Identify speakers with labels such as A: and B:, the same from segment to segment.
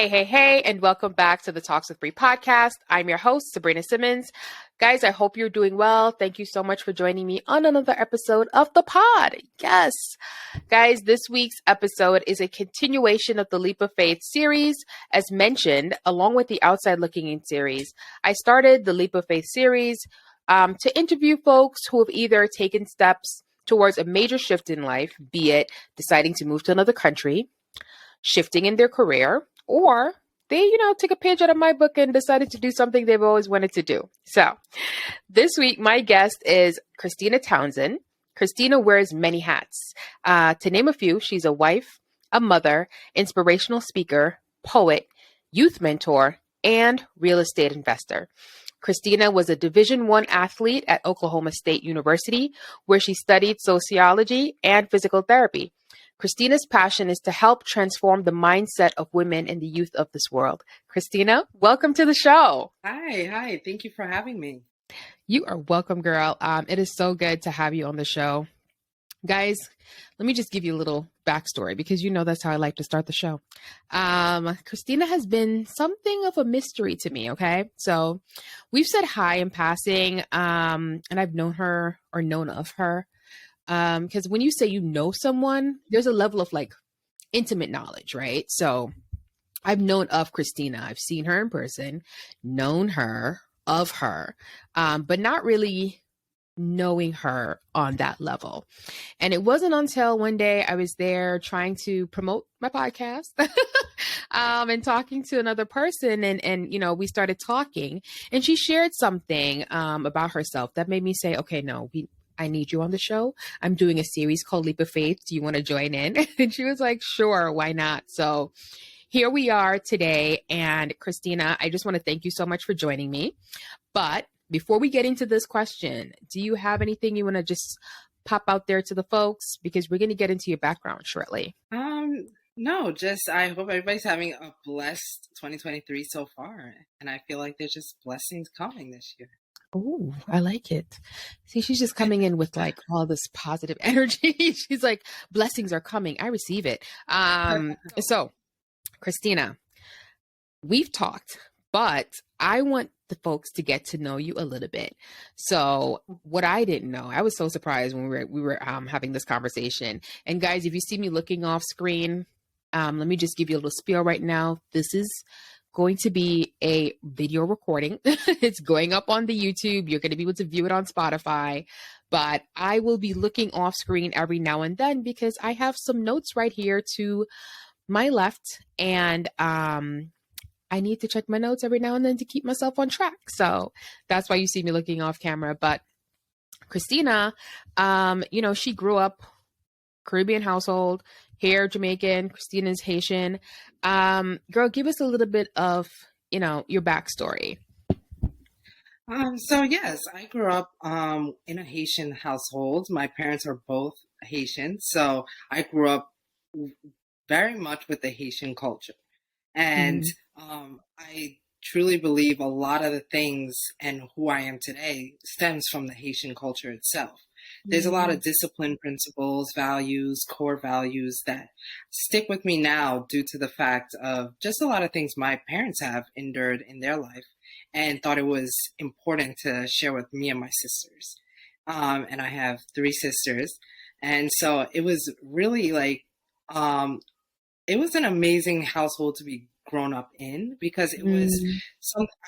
A: Hey, and welcome back to the Talks with Bri Podcast. I'm your host, Sabrina Simmons. Guys, I hope you're doing well. Thank you so much for joining me on another episode of the pod. Yes. Guys, this week's episode is a continuation of the Leap of Faith series. As mentioned, along with the Outside Looking In series, I started the Leap of Faith series to interview folks who have either taken steps towards a major shift in life, be it deciding to move to another country, shifting in their career, or they, took a page out of my book and decided to do something they've always wanted to do. So this week, my guest is Christina Townsend. Christina wears many hats. To name a few, she's a wife, a mother, inspirational speaker, poet, youth mentor, and real estate investor. Christina was a Division I athlete at Oklahoma State University, where she studied sociology and physical therapy. Christina's passion is to help transform the mindset of women and the youth of this world. Christina, welcome to the show.
B: Hi. Thank you for having me.
A: You are welcome, girl. It is so good to have you on the show. Guys, let me just give you a little backstory because that's how I like to start the show. Christina has been something of a mystery to me, okay? So we've said hi in passing, and I've known her or known of her. Because when you say you know someone, there's a level of intimate knowledge, right? So I've known of Christina. I've seen her in person, known her, of her, but not really knowing her on that level. And it wasn't until one day I was there trying to promote my podcast and talking to another person and we started talking and she shared something about herself that made me say, okay, no, I need you on the show. I'm doing a series called Leap of Faith. Do you want to join in? And she was like, sure, why not? So here we are today. And Christina, I just want to thank you so much for joining me. But before we get into this question, do you have anything you want to just pop out there to the folks? Because we're going to get into your background shortly.
B: No, just I hope everybody's having a blessed 2023 so far. And I feel like there's just blessings coming this year.
A: Oh, I like it. See, she's just coming in with all this positive energy. She's like, blessings are coming. I receive it. So Christina, we've talked, but I want the folks to get to know you a little bit. So what I didn't know, I was so surprised when we were having this conversation. And guys, if you see me looking off screen, let me just give you a little spiel right now. This is going to be a video recording. It's going up on the YouTube. You're going to be able to view it on Spotify, but I will be looking off screen every now and then because I have some notes right here to my left. And, I need to check my notes every now and then to keep myself on track. So that's why you see me looking off camera. But Christina, she grew up Caribbean household, here Jamaican, Christina's Haitian. Girl, give us a little bit of, your backstory.
B: So yes, I grew up in a Haitian household. My parents are both Haitian, so I grew up very much with the Haitian culture. And I truly believe a lot of the things and who I am today stems from the Haitian culture itself. There's a lot of discipline principles, values, core values that stick with me now due to the fact of just a lot of things my parents have endured in their life and thought it was important to share with me and my sisters. And I have 3 sisters. And so it was really it was an amazing household to be grown up in because it was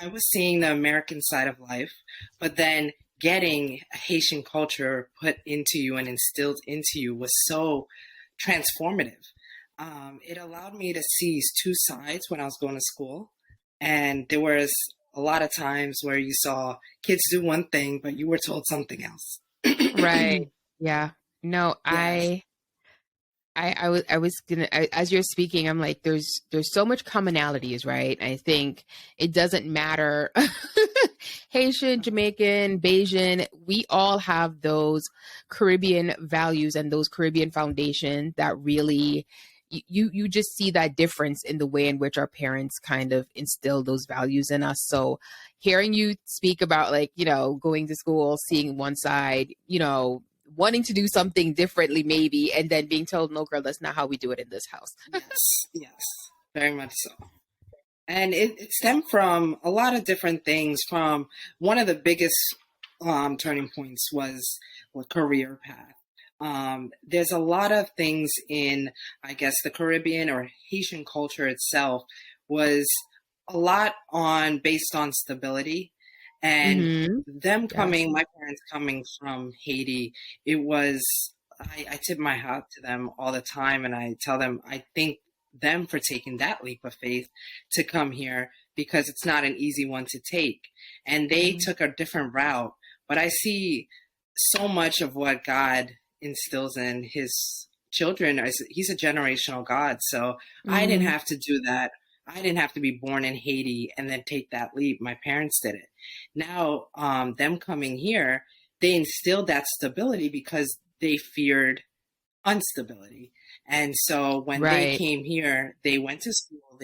B: I was seeing the American side of life, but then getting Haitian culture put into you and instilled into you was so transformative. It allowed me to see 2 sides when I was going to school. And there was a lot of times where you saw kids do one thing, but you were told something else.
A: Right. Yeah. No,
B: Yes.
A: I was gonna, as you're speaking, I'm like, there's so much commonalities, right? I think it doesn't matter. Haitian, Jamaican, Bayesian, we all have those Caribbean values and those Caribbean foundation that really, you just see that difference in the way in which our parents kind of instill those values in us. So hearing you speak about going to school, seeing one side, wanting to do something differently maybe, and then being told, no, girl, that's not how we do it in this house.
B: Yes, very much so. And it stemmed from a lot of different things. From one of the biggest turning points was a career path. There's a lot of things in, I guess, the Caribbean or Haitian culture itself was a lot on based on stability. And
A: Mm-hmm.
B: them
A: Yes.
B: coming, my parents coming from Haiti, it was, I tip my hat to them all the time. And I tell them, I thank them for taking that leap of faith to come here because it's not an easy one to take. And they
A: Mm-hmm.
B: took a different route. But I see so much of what God instills in his children. He's a generational God. So I didn't
A: Mm-hmm.
B: have to do that. I didn't have to be born in Haiti and then take that leap. My parents did it. Now, them coming here, they instilled that stability because they feared instability. And so when they
A: Right.
B: came here, they went to school,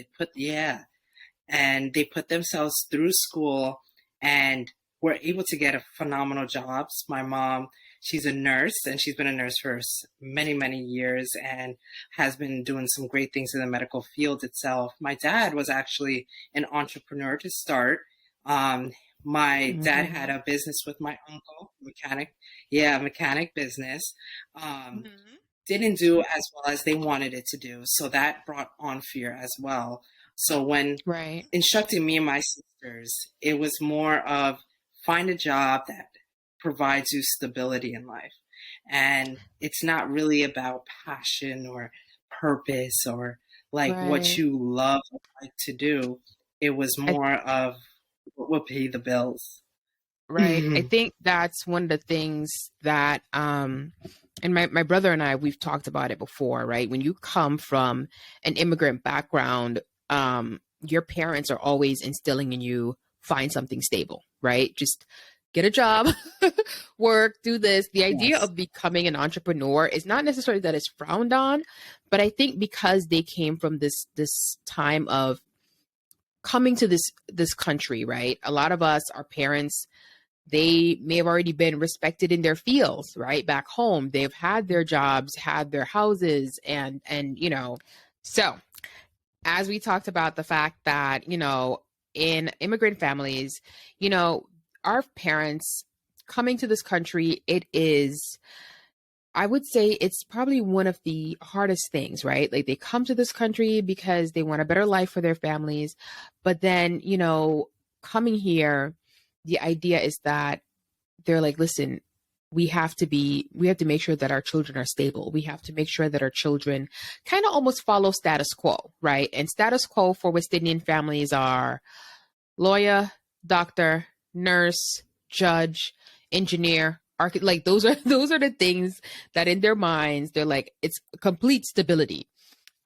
B: and they put themselves through school and were able to get a phenomenal jobs. My mom, she's a nurse and she's been a nurse for many, many years and has been doing some great things in the medical field itself. My dad was actually an entrepreneur to start. Um, my dad
A: Mm-hmm.
B: had a business with my uncle, mechanic. Yeah, mechanic business. Um,
A: Mm-hmm.
B: didn't do as well as they wanted it to do. So that brought on fear as well. So when
A: Right.
B: instructing me and my sisters, it was more of find a job that provides you stability in life. And it's not really about passion or purpose or like what
A: Right.
B: you love or like to do. It was
A: I
B: more of what will pay the bills.
A: Right. I think that's one of the things that and my brother and I, we've talked about it before, right? When you come from an immigrant background, your parents are always instilling in you find something stable, right? Just get a job, work, do this. The idea
B: Yes.
A: of becoming an entrepreneur is not necessarily that it's frowned on, but I think because they came from this time of coming to this country, right? A lot of us, our parents, they may have already been respected in their fields, right? Back home, they've had their jobs, had their houses, and so as we talked about the fact that in immigrant families, you know, our parents coming to this country, it is, I would say it's probably one of the hardest things, right? Like they come to this country because they want a better life for their families. But then, coming here, the idea is that they're like, listen, we have to make sure that our children are stable. We have to make sure that our children kind of almost follow status quo, right? And status quo for West Indian families are lawyer, doctor, nurse, judge, engineer, architect. Like those are the things that in their minds they're like it's complete stability.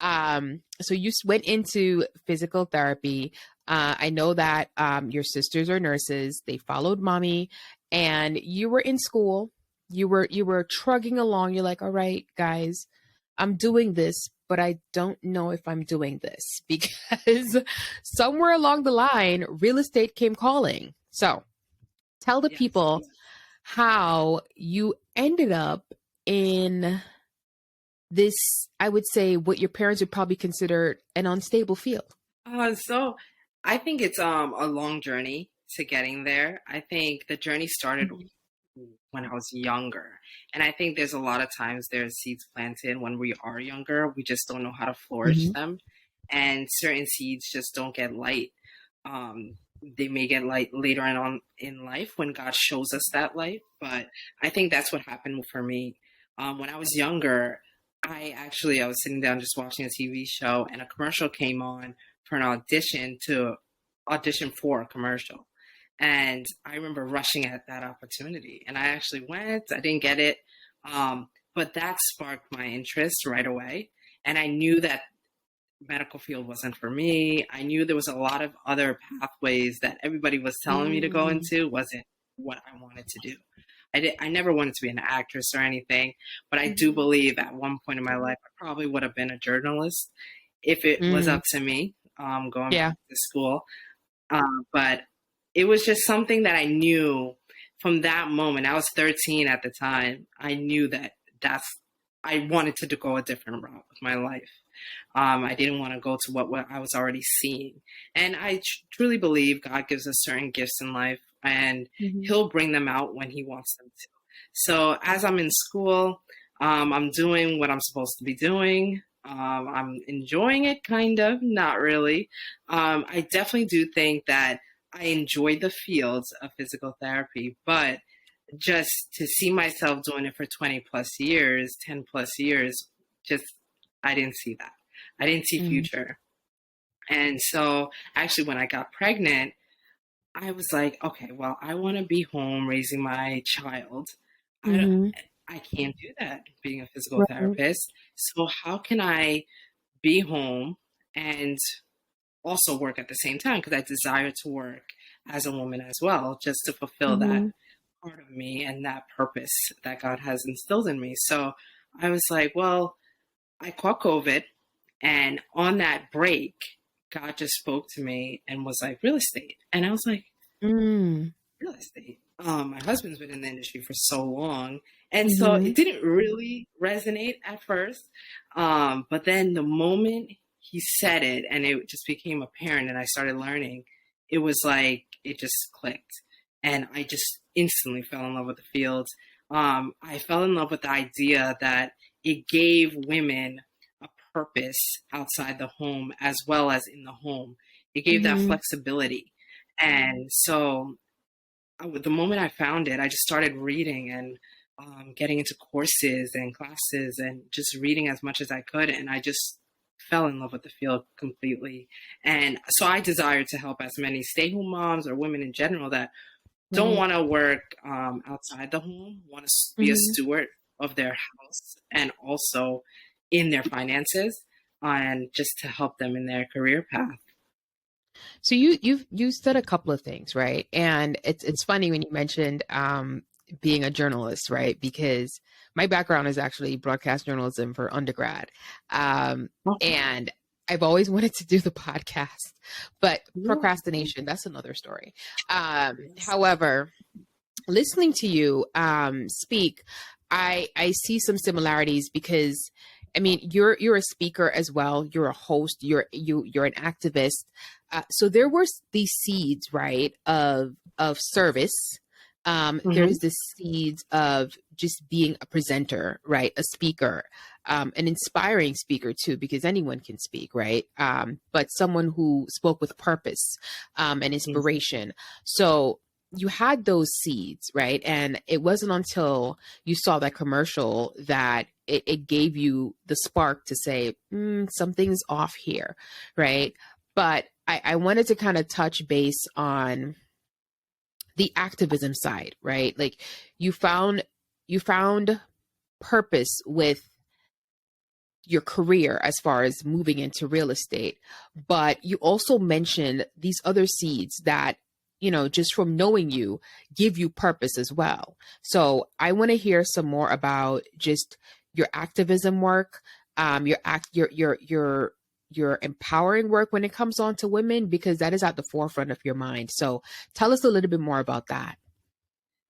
A: So you went into physical therapy. I know that your sisters are nurses. They followed mommy, and you were in school. You were trugging along. You're like, all right, guys, I'm doing this, but I don't know if I'm doing this because somewhere along the line, real estate came calling. So tell the
B: Yes.
A: people
B: Yes.
A: how you ended up in this, I would say, what your parents would probably consider an unstable field.
B: So I think it's a long journey to getting there. I think the journey started
A: Mhm.
B: when I was younger. And I think there's a lot of times there's seeds planted when we are younger. We just don't know how to flourish
A: Mhm.
B: them. And certain seeds just don't get light. They may get light later on in life when God shows us that light. But I think that's what happened for me. When I was younger, I was sitting down just watching a TV show and a commercial came on for an audition for a commercial. And I remember rushing at that opportunity. And I actually went, I didn't get it. But that sparked my interest right away. And I knew that medical field wasn't for me. I knew there was a lot of other pathways that everybody was telling me to go
A: Mm.
B: into wasn't what I wanted to do. I never wanted to be an actress or anything, but I do
A: Mhm.
B: believe at one point in my life I probably would have been a journalist if it was
A: Mm.
B: up to me, going
A: Yeah.
B: back to school. But it was just something that I knew from that moment. I was 13 at the time. I knew that that's I wanted to go a different route with my life. I didn't want to go to what I was already seeing. And I truly believe God gives us certain gifts in life, and
A: Mm-hmm.
B: he'll bring them out when he wants them to. So as I'm in school, I'm doing what I'm supposed to be doing. I'm enjoying it, kind of, not really. I definitely do think that I enjoy the fields of physical therapy, but just to see myself doing it for 20 plus years, 10 plus years, just, I didn't see that. I didn't see
A: Mm-hmm.
B: future. And so actually when I got pregnant, I was like, okay, well, I want to be home raising my child. I,
A: Mm-hmm.
B: I can't do that being a physical
A: Right.
B: therapist. So how can I be home and also work at the same time? Because I desire to work as a woman as well, just to fulfill that
A: Mm-hmm.
B: part of me and that purpose that God has instilled in me. So I was like, well, I caught COVID, and on that break, God just spoke to me and was like, real estate. And I was like,
A: Mm-hmm.
B: real estate. My husband's been in the industry for so long. And so
A: Mm-hmm.
B: it didn't really resonate at first. But then the moment he said it and it just became apparent and I started learning, it was like it just clicked. And I just instantly fell in love with the field. I fell in love with the idea that it gave women a purpose outside the home as well as in the home. It gave that
A: Mm-hmm.
B: flexibility. And so the moment I found it, I just started reading and getting into courses and classes and just reading as much as I could. And I just fell in love with the field completely. And so I desire to help as many stay-home moms or women in general that don't
A: Right.
B: want to work outside the home, want to be a
A: Mm-hmm.
B: steward of their house and also in their finances, and just to help them in their career path.
A: So you said a couple of things, right? And it's funny when you mentioned being a journalist, right? Because my background is actually broadcast journalism for undergrad.
B: Okay.
A: And I've always wanted to do the podcast, but
B: Yeah.
A: procrastination, that's another story.
B: Yes.
A: However, listening to you speak, I see some similarities because I mean you're a speaker as well. You're a host. You're an activist. So there were these seeds, right, of service.
B: Mm-hmm.
A: There's the seeds of just being a presenter, right, a speaker, an inspiring speaker too, because anyone can speak, right? But someone who spoke with purpose and inspiration. So you had those seeds, right? And it wasn't until you saw that commercial that it gave you the spark to say, something's off here, right? But I wanted to kind of touch base on the activism side, right? Like you found purpose with your career as far as moving into real estate, but you also mentioned these other seeds that just from knowing you give you purpose as well. So I want to hear some more about just your activism work, your empowering work when it comes on to women, because that is at the forefront of your mind. So tell us a little bit more about that.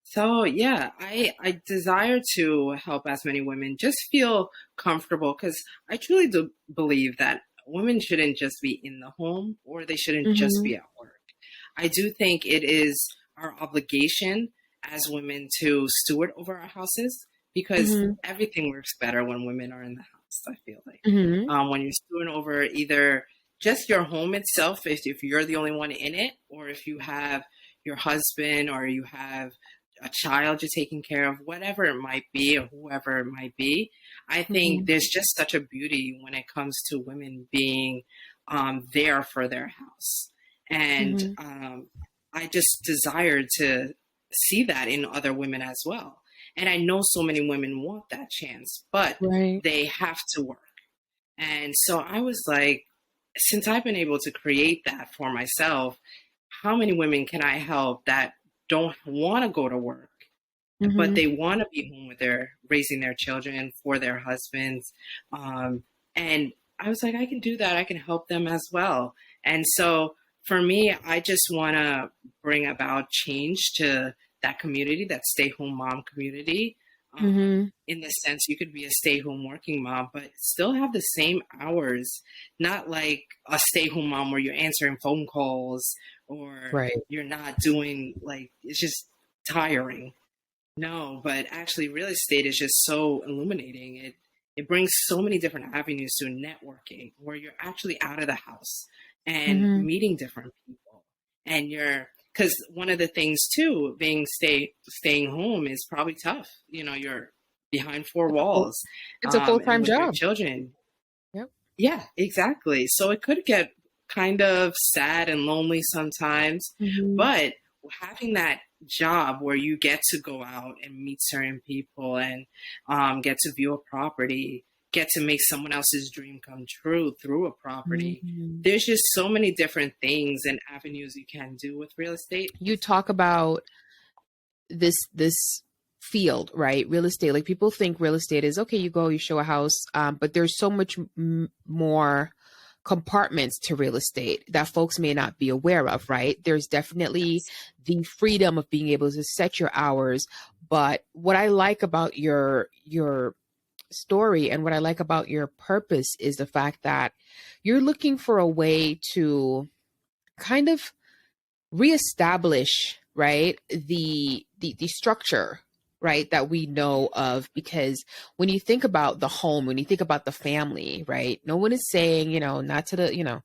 B: So yeah, I desire to help as many women just feel comfortable, because I truly do believe that women shouldn't just be in the home or they shouldn't just
A: Mm-hmm.
B: be at work. I do think it is our obligation as women to steward over our houses, because
A: Mm-hmm.
B: everything works better when women are in the house, I feel like.
A: Mm-hmm.
B: When you're stewarding over either just your home itself, if you're the only one in it, or if you have your husband or you have a child you're taking care of, whatever it might be, or whoever it might be. I think
A: Mm-hmm.
B: there's just such a beauty when it comes to women being there for their house. And
A: Mm-hmm.
B: I just desire to see that in other women as well. And I know so many women want that chance, but
A: Right.
B: they have to work. And so I was like, since I've been able to create that for myself, how many women can I help that don't want to go to work, but
A: Mm-hmm.
B: they want to be home with raising their children for their husbands? And I was like, I can do that. I can help them as well. And so for me, I just want to bring about change to that community, that stay home mom community.
A: Mm-hmm.
B: In the sense you could be a stay-home working mom, but still have the same hours, not like a stay-home mom where you're answering phone calls or
A: Right.
B: you're not doing like, it's just tiring. No, but actually real estate is just so illuminating. It brings so many different avenues to networking where you're actually out of the house and
A: Mm-hmm.
B: meeting different people. And because one of the things too, staying home is probably tough. You're behind four walls,
A: It's a
B: and
A: full-time
B: with your
A: job.
B: children.
A: Yep.
B: Yeah, exactly. So it could get kind of sad and lonely sometimes,
A: Mm-hmm.
B: but having that job where you get to go out and meet certain people and get to view a property, get to make someone else's dream come true through a property.
A: Mm-hmm.
B: There's just so many different things and avenues you can do with real estate.
A: You talk about this field, right? Real estate. Like people think real estate is okay. You go, you show a house, but there's so much more compartments to real estate that folks may not be aware of, right? There's definitely the freedom of being able to set your hours, but what I like about your story and what I like about your purpose is the fact that you're looking for a way to kind of reestablish, right, the structure, right, that we know of. Because when you think about the home, when you think about the family, right, no one is saying, not to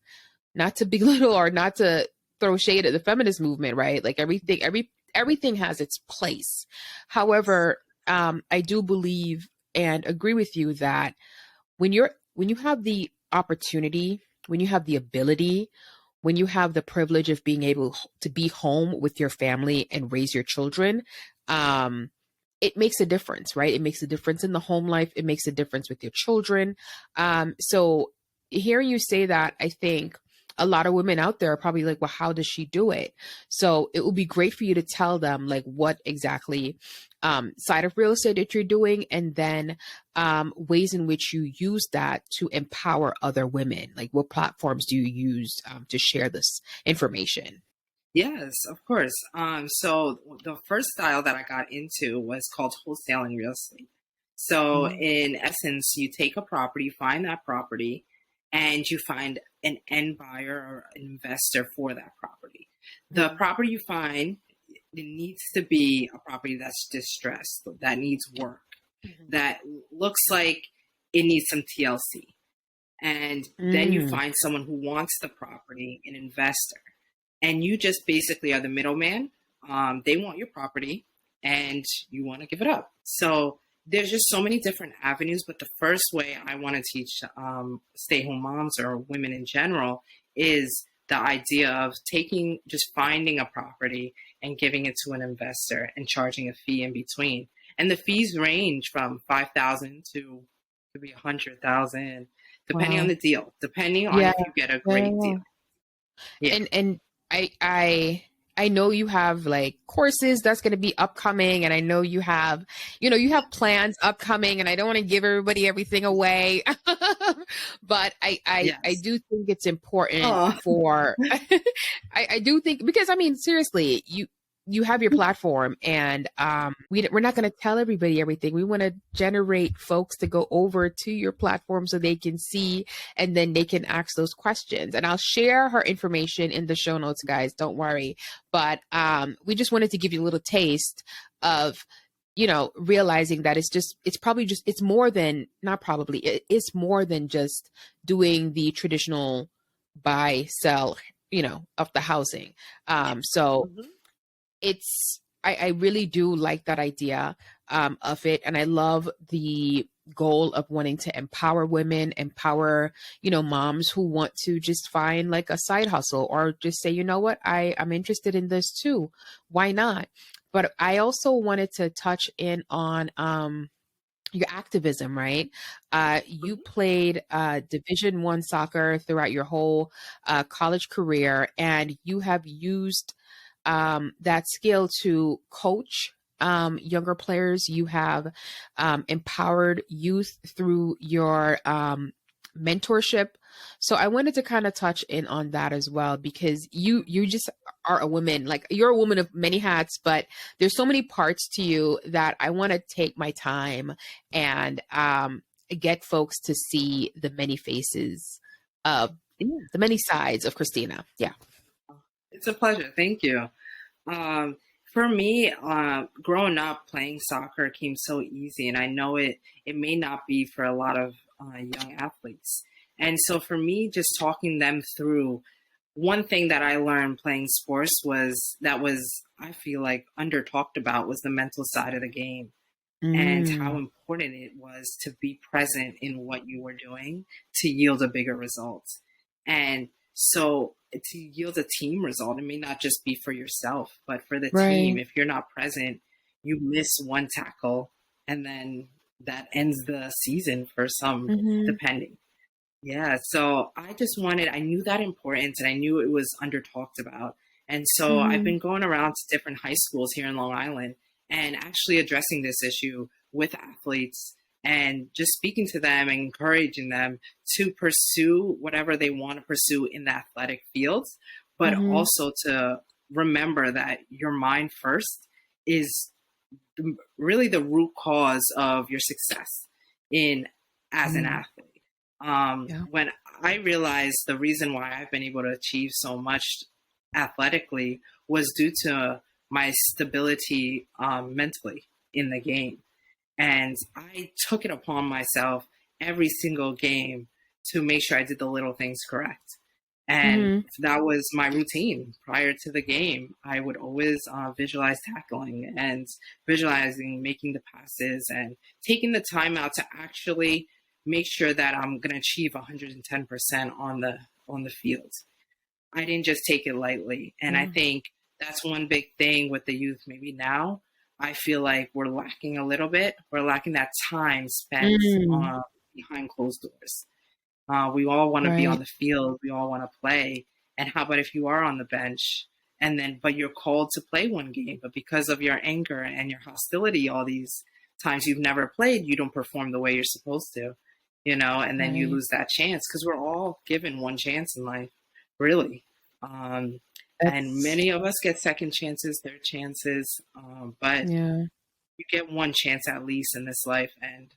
A: not to belittle or not to throw shade at the feminist movement, right? Like everything has its place. However, I do believe and agree with you that when you have the opportunity, when you have the ability, when you have the privilege of being able to be home with your family and raise your children, it makes a difference, right? It makes a difference in the home life. It makes a difference with your children. So hearing you say that, I think a lot of women out there are probably like, well, how does she do it? So it would be great for you to tell them like what exactly side of real estate that you're doing, and then ways in which you use that to empower other women. Like what platforms do you use to share this information?
B: Yes, of course. So the first style that I got into was called wholesaling real estate. So
A: Mm-hmm.
B: in essence, you take a property, find that property, and you find an end buyer or investor for that property. The property you find, it needs to be a property that's distressed, that needs work,
A: Mm-hmm.
B: that looks like it needs some TLC. And then you
A: Mm.
B: find someone who wants the property, an investor, and you just basically are the middleman. They want your property and you want to give it up. So there's just so many different avenues. But the first way I want to teach stay-home moms or women in general is the idea of just finding a property and giving it to an investor and charging a fee in between. And the fees range from 5,000 to could be 100,000, depending on
A: Wow.
B: the deal, depending on
A: Yeah.
B: if you get a
A: Yeah.
B: great deal. Yeah.
A: And I know you have like courses that's going to be upcoming, and I know you have plans upcoming, and I don't want to give everybody everything away. But I
B: Yes.
A: do think it's important
B: Oh,
A: for I do think, because I mean seriously, you have your platform, and we're not going to tell everybody everything. We want to generate folks to go over to your platform so they can see, and then they can ask those questions. And I'll share her information in the show notes, guys, don't worry. But we just wanted to give you a little taste of realizing that it's more than, not probably, it's more than just doing the traditional buy sell of the housing. So
B: mhm.
A: I really do like that idea of it. And I love the goal of wanting to empower women, empower, moms who want to just find like a side hustle, or just say, you know what, I'm interested in this too. Why not? But I also wanted to touch in on your activism, right? You played Division I soccer throughout your whole college career, and you have used that skill to coach younger players. You have empowered youth through your mentorship. So I wanted to kind of touch in on that as well, because you just are a woman. Like, you're a woman of many hats, but there's so many parts to you that I want to take my time and get folks to see the many faces of the many sides of Christina. Yeah.
B: It's a pleasure. Thank you. For me, growing up playing soccer came so easy, and I know it may not be for a lot of young athletes. And so for me, just talking them through, one thing that I learned playing sports was I feel like under talked about was the mental side of the game and how important it was to be present in what you were doing to yield a bigger result. And so to yield a team result, it may not just be for yourself, but for the team. If you're not present, you miss one tackle and then that ends the season for some, depending. Yeah. So I knew that importance and I knew it was under talked about. And so I've been going around to different high schools here in Long Island and actually addressing this issue with athletes and just speaking to them and encouraging them to pursue whatever they want to pursue in the athletic fields, but also to remember that your mind first is really the root cause of your success as an athlete. When I realized the reason why I've been able to achieve so much athletically was due to my stability mentally in the game. And I took it upon myself every single game to make sure I did the little things correct. And that was my routine prior to the game. I would always visualize tackling and visualizing making the passes and taking the time out to actually make sure that I'm going to achieve 110% on the field. I didn't just take it lightly. And I think that's one big thing with the youth maybe now. I feel like we're lacking a little bit. We're lacking that time spent behind closed doors. We all want to be on the field. We all want to play. And how about if you are on the bench but you're called to play one game, but because of your anger and your hostility, all these times you've never played, you don't perform the way you're supposed to, and then you lose that chance because we're all given one chance in life, really. And many of us get second chances, third chances, but you get one chance at least in this life, and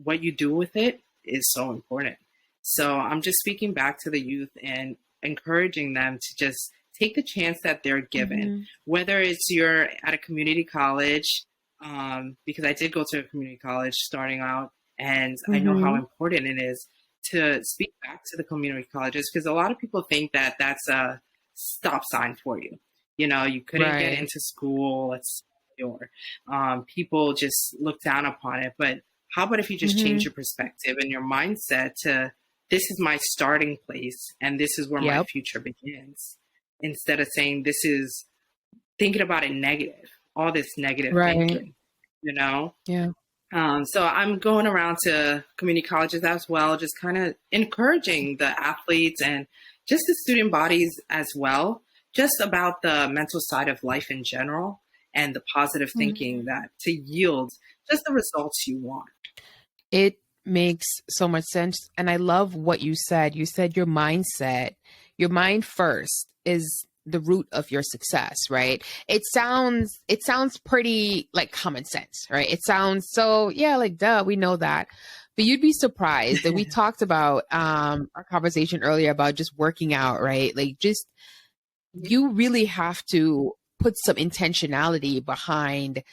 B: what you do with it is so important. So I'm just speaking back to the youth and encouraging them to just take the chance that they're given, whether it's you're at a community college, because I did go to a community college starting out, and I know how important it is to speak back to the community colleges, because a lot of people think that that's a stop sign for you. You couldn't get into school, or people just look down upon it. But how about if you just change your perspective and your mindset to, this is my starting place and this is where my future begins, instead of saying this is thinking about it negative, all this negative thinking, So I'm going around to community colleges as well, just kind of encouraging the athletes and just the student bodies as well, just about the mental side of life in general and the positive thinking that to yield just the results you want.
A: It makes so much sense. And I love what you said. You said your mindset, your mind first is the root of your success, right? It sounds pretty like common sense, right? It sounds so, like, duh, we know that. But you'd be surprised that we talked about our conversation earlier about just working out, right? Like, just you really have to put some intentionality behind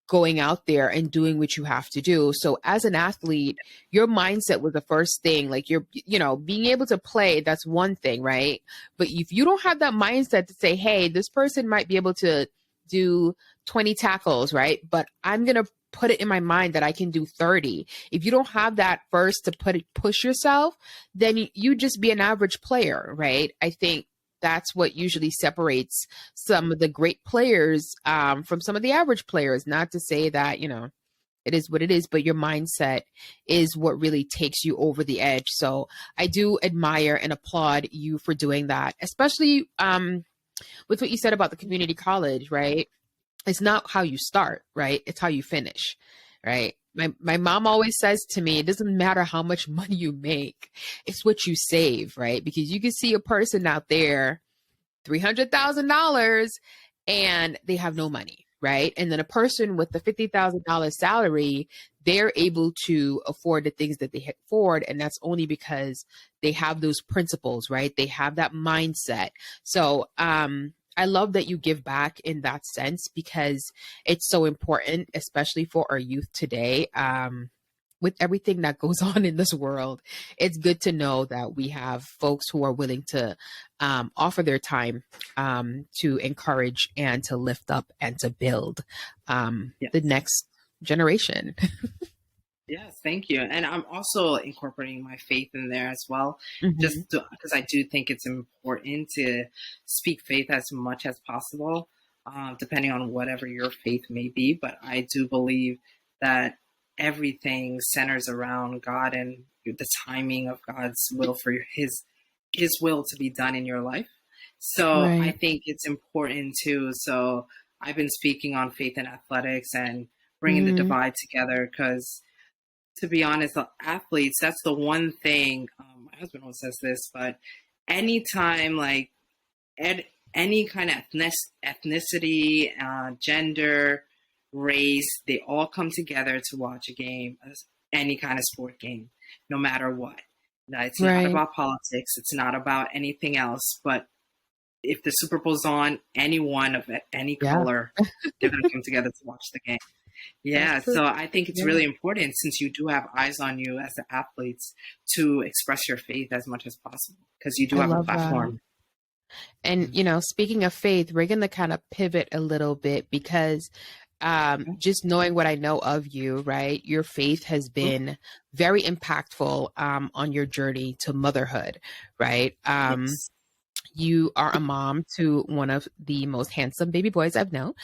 A: going out there and doing what you have to do. So as an athlete, your mindset was the first thing. Like, you're, being able to play, that's one thing, right? But if you don't have that mindset to say, hey, this person might be able to do 20 tackles, right? But I'm going to put it in my mind that I can do 30. If you don't have that first to push yourself, then you just be an average player, right? I think that's what usually separates some of the great players from some of the average players. Not to say that, it is what it is, but your mindset is what really takes you over the edge. So I do admire and applaud you for doing that, especially with what you said about the community college, right? It's not how you start, right? It's how you finish, right? My mom always says to me, it doesn't matter how much money you make, it's what you save, right? Because you can see a person out there $300,000 and they have no money, right? And then a person with the $50,000 salary, they're able to afford the things that they afford. And that's only because they have those principles, right? They have that mindset. So, I love that you give back in that sense because it's so important, especially for our youth today. With everything that goes on in this world, it's good to know that we have folks who are willing to offer their time to encourage and to lift up and to build the next generation.
B: Yes, thank you. And I'm also incorporating my faith in there as well,
A: Mm-hmm.
B: just because I do think it's important to speak faith as much as possible, depending on whatever your faith may be. But I do believe that everything centers around God and the timing of God's will for his will to be done in your life. So I
A: Right.
B: think it's important too. So I've been speaking on faith in athletics and bringing the
A: Mm-hmm.
B: divide together because, to be honest, the athletes, that's the one thing, my husband always says this, but anytime like any kind of ethnicity, gender, race, they all come together to watch a game, any kind of sport game, no matter what. Now, it's not
A: Right.
B: about politics. It's not about anything else. But if the Super Bowl's on, anyone of any
A: Yeah,
B: color, they're going to come together to watch the game.
A: that's
B: Yeah,
A: true.
B: so I think it's
A: Yeah,
B: really important, since you do have eyes on you as the athletes, to express your faith as much as possible because you do
A: I
B: have a
A: love that.
B: platform.
A: And, speaking of faith, we're going to kind of pivot a little bit because just knowing what I know of you, right? Your faith has been very impactful on your journey to motherhood, right?
B: Yes.
A: You are a mom to one of the most handsome baby boys I've known.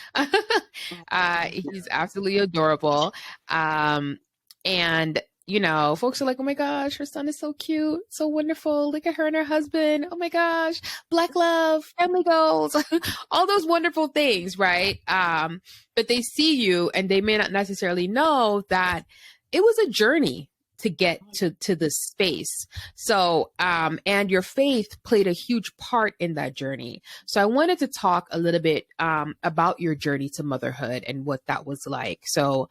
A: He's absolutely adorable. And folks are like, oh my gosh, her son is so cute, so wonderful. Look at her and her husband. Oh my gosh, black love, family goals, all those wonderful things, right? But they see you and they may not necessarily know that it was a journey to get to this space. So, and your faith played a huge part in that journey. So I wanted to talk a little bit about your journey to motherhood and what that was like. So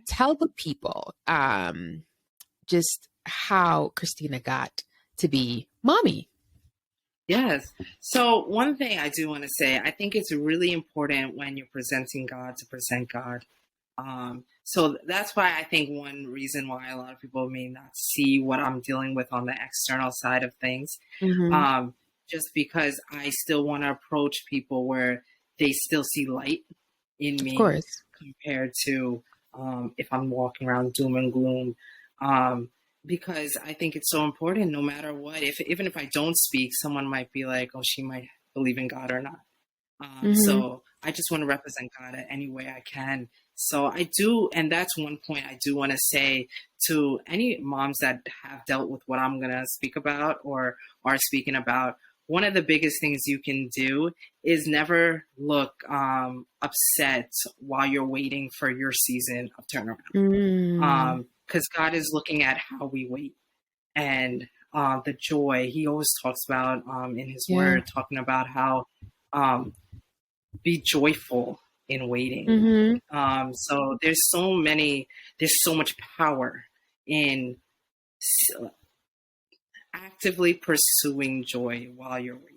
A: tell the people just how Christina got to be mommy.
B: Yes. So one thing I do want to say, I think it's really important when you're presenting God to present God. So that's why I think one reason why a lot of people may not see what I'm dealing with on the external side of things,
A: Mm-hmm.
B: just because I still want to approach people where they still see light in
A: Of
B: me
A: course.
B: compared to if I'm walking around doom and gloom. Because I think it's so important, no matter what. Even if I don't speak, someone might be like, "Oh, she might believe in God or not."
A: Mm-hmm.
B: So I just want to represent God in any way I can. So I do, and that's one point I do want to say to any moms that have dealt with what I'm going to speak about or are speaking about. One of the biggest things you can do is never look upset while you're waiting for your season of turnaround.
A: Mm.
B: Because God is looking at how we wait and the joy. He always talks about in His
A: Yeah.
B: Word, talking about how be joyful in waiting.
A: Mm-hmm.
B: So there's so much power in actively pursuing joy while you're waiting.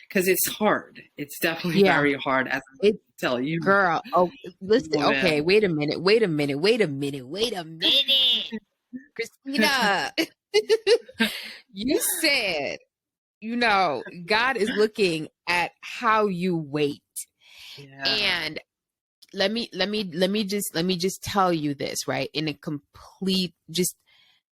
B: Because it's hard. It's definitely
A: Yeah.
B: very hard, as I
A: It
B: tell you.
A: girl. Oh, listen.
B: Yeah.
A: Okay, wait a minute. Wait a minute. Wait a minute. Wait a minute. Christina, you said, God is looking at how you wait.
B: Yeah.
A: And let me just tell you this, right? In a complete, just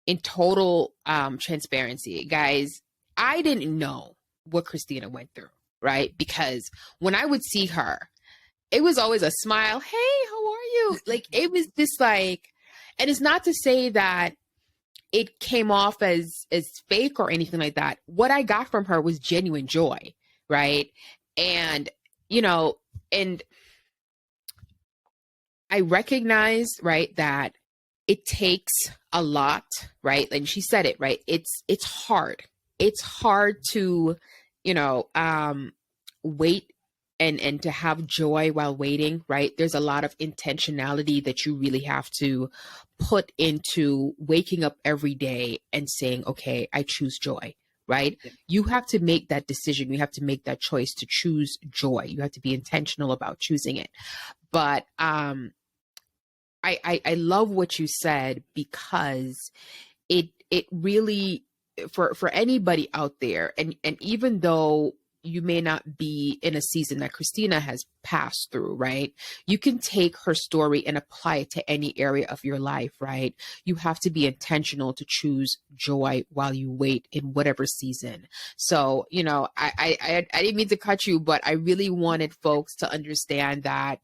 A: in total transparency, guys, I didn't know what Christina went through, right? Because when I would see her, it was always a smile. Hey, how are you? Like, it was just like, and it's not to say that it came off as fake or anything like that. What I got from her was genuine joy, right? And and I recognize, right, that it takes a lot, right? And she said it, right? It's hard. It's hard to, you know, um wait and to have joy while waiting, right? There's a lot of intentionality that you really have to put into waking up every day and saying, okay, I choose joy, right?
B: Yeah.
A: You have to make that decision. You have to make that choice to choose joy. You have to be intentional about choosing it. But I love what you said, because it really, for anybody out there, and even though you may not be in a season that Christina has passed through, right? You can take her story and apply it to any area of your life, right? You have to be intentional to choose joy while you wait in whatever season. So, you know, I didn't mean to cut you, but I really wanted folks to understand that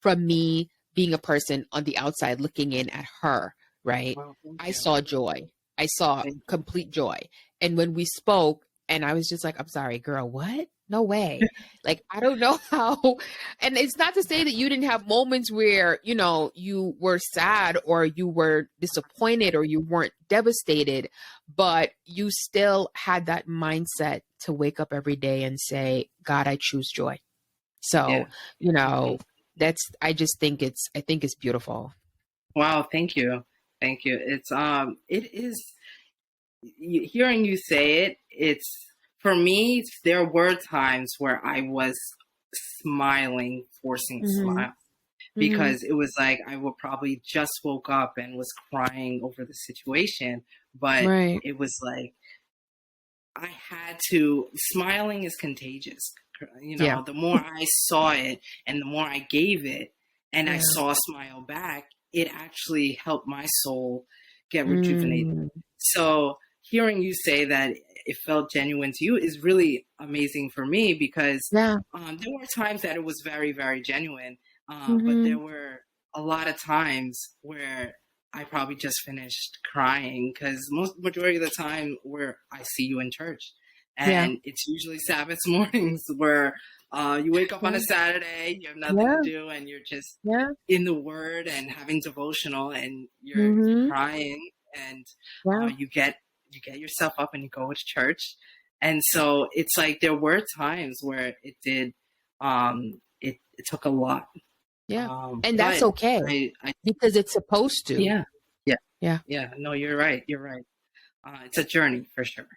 A: from me being a person on the outside looking in at her, right?
B: Well, thank
A: I
B: you.
A: saw joy. I saw
B: Thank you.
A: complete joy. And when we spoke, and I was just like, I'm sorry, girl, what? No way. Like, I don't know how. And it's not to say that you didn't have moments where, you know, you were sad or you were disappointed or you weren't devastated, but you still had that mindset to wake up every day and say, God, I choose joy. So,
B: Yeah.
A: you know, I think it's beautiful.
B: Wow, thank you. Thank you. It is, hearing you say it, it's, for me, there were times where I was smiling, forcing a smile, because it was like I would probably just woke up and was crying over the situation, but
A: Right.
B: it was like I had to, smiling is contagious. You know,
A: Yeah.
B: the more I saw it and the more I gave it and I
A: Yeah.
B: saw a smile back, it actually helped my soul get rejuvenated.
A: Mm.
B: So hearing you say that it felt genuine to you is really amazing for me, because
A: Yeah.
B: there were times that it was very, very genuine. But
A: Mm-hmm.
B: there were a lot of times where I probably just finished crying, because majority of the time where I see you in church,
A: Yeah.
B: and it's usually Sabbath mornings where you wake up on a
A: Yeah.
B: Saturday, you have nothing
A: Yeah.
B: to do, and you're just
A: Yeah.
B: in the Word and having devotional, and you're
A: Mm-hmm.
B: crying, and
A: Yeah.
B: you get yourself up and you go to church, and so it's like there were times where it did, it took a lot,
A: Yeah. And that's
B: but
A: okay,
B: I
A: because it's supposed to.
B: yeah, yeah,
A: Yeah.
B: yeah. No, you're right. You're right. It's a journey for sure.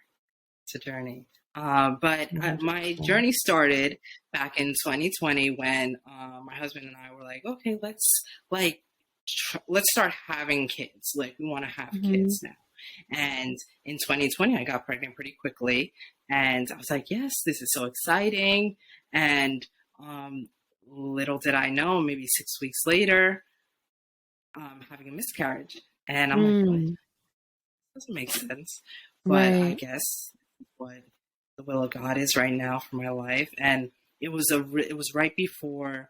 B: It's a journey. But my
A: 100%.
B: journey started back in 2020 when my husband and I were like, okay, like let's start having kids. Like, we want to have
A: Mm-hmm.
B: kids now. And in 2020, I got pregnant pretty quickly, and I was like, yes, this is so exciting. And little did I know, maybe 6 weeks later, having a miscarriage, and I'm like, what?
A: Mm.
B: Doesn't make sense. But I
A: Right.
B: guess what the will of God is right now for my life. And it was it was right before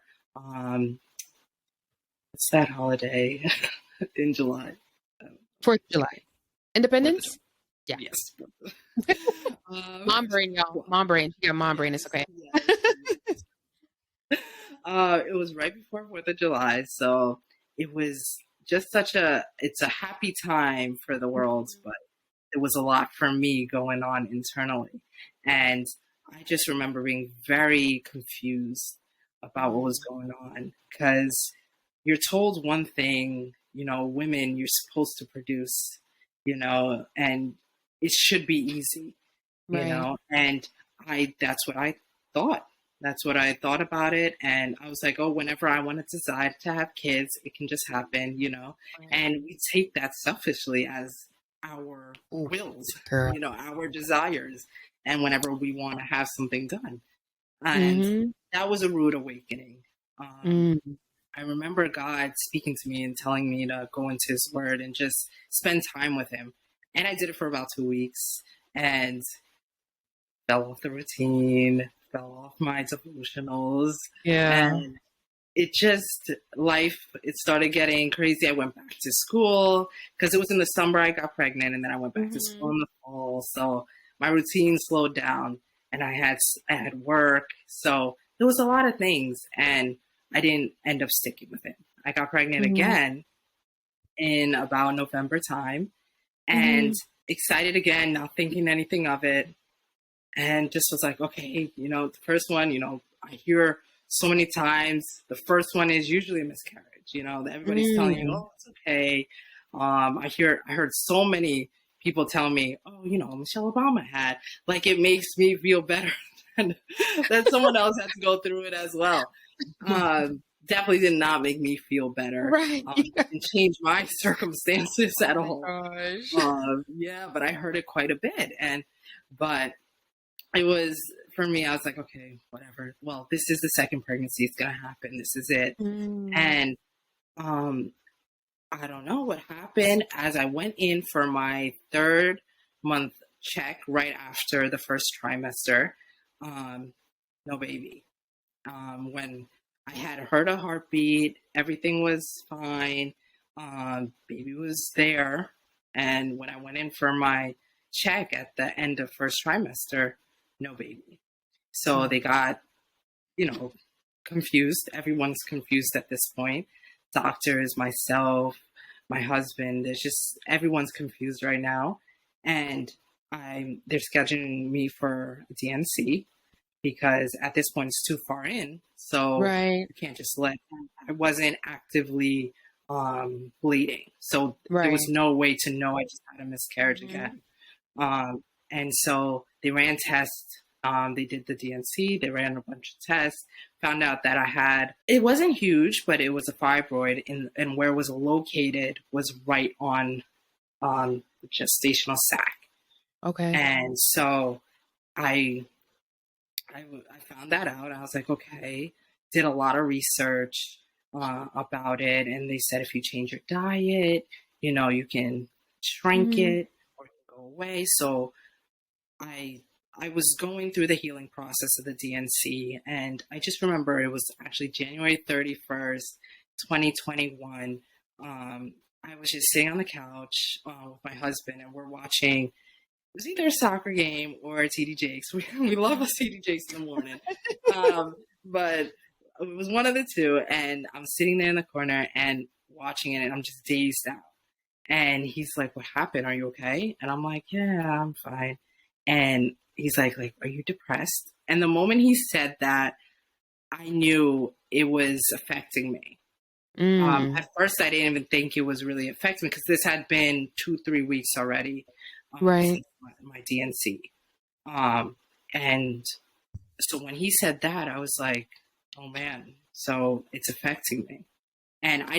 B: what's that holiday in July?
A: 4th of July. Independence? Yeah.
B: Yes.
A: Mom brain, y'all. Mom brain. Yeah, mom brain. It's okay.
B: Yes. It was right before 4th of July, so it was just it's a happy time for the world, but it was a lot for me going on internally. And I just remember being very confused about what was going on, because you're told one thing, you know, women, you're supposed to produce, you know, and it should be easy, you
A: Right.
B: know, and that's what I thought. That's what I thought about it. And I was like, oh, whenever I want to decide to have kids, it can just happen, you know, and we take that selfishly as our
A: Ooh,
B: wills,
A: girl.
B: you know, our desires, and whenever we want to have something done. And
A: Mm-hmm.
B: that was a rude awakening.
A: Mm.
B: I remember God speaking to me and telling me to go into His Word and just spend time with Him. And I did it for about 2 weeks and fell off the routine, fell off my devotionals,
A: Yeah.
B: and it just, life, it started getting crazy. I went back to school because it was in the summer I got pregnant, and then I went back to school in the fall. So my routine slowed down, and I had work. So there was a lot of things, and I didn't end up sticking with it. I got pregnant
A: Mm-hmm.
B: again in about November time,
A: Mm-hmm.
B: and excited again, not thinking anything of it. and just was like, okay, the first one, I hear so many times, the first one is usually a miscarriage, everybody's telling you, oh, it's okay. I heard so many people tell me, oh, Michelle Obama had, like, it makes me feel better that someone else had to go through it as well. Definitely did not make me feel better.
A: Right.
B: And change my circumstances at all.
A: Gosh.
B: Yeah, but I heard it quite a bit. But it was, for me, I was like, okay, whatever. Well, this is the second pregnancy. It's going to happen. This is it. And I don't know what happened as I went in for my 3rd month check right after the first trimester. No baby. When I had heard a heartbeat, everything was fine. Baby was there. And when I went in for my check at the end of first trimester, no baby. So they got, confused. Everyone's confused at this point. Doctors, myself, my husband, everyone's confused right now. And they're scheduling me for a DNC because at this point it's too far in. So you can't just I wasn't actively bleeding. So there was no way to know I just had a miscarriage again. And so they ran tests. They did the DNC. They ran a bunch of tests, found out that it wasn't huge, but it was a fibroid, and where it was located was right on the gestational sac. Okay. And so I found that out. I was like, okay, did a lot of research about it. And they said, if you change your diet, you can shrink it or go away. So I was going through the healing process of the DNC, and I just remember it was actually January 31st, 2021. I was just sitting on the couch with my husband, and we're watching, it was either a soccer game or a TD Jakes. We love a TD Jakes in the morning. But it was one of the two, and I'm sitting there in the corner and watching it, and I'm just dazed out. And he's like, what happened? Are you okay? And I'm like, yeah, I'm fine. And he's like, are you depressed? And the moment he said that, I knew it was affecting me. At first, I didn't even think it was really affecting me because this had been 2-3 weeks already. Since my DNC. And so when he said that, I was like, oh man, so it's affecting me. And I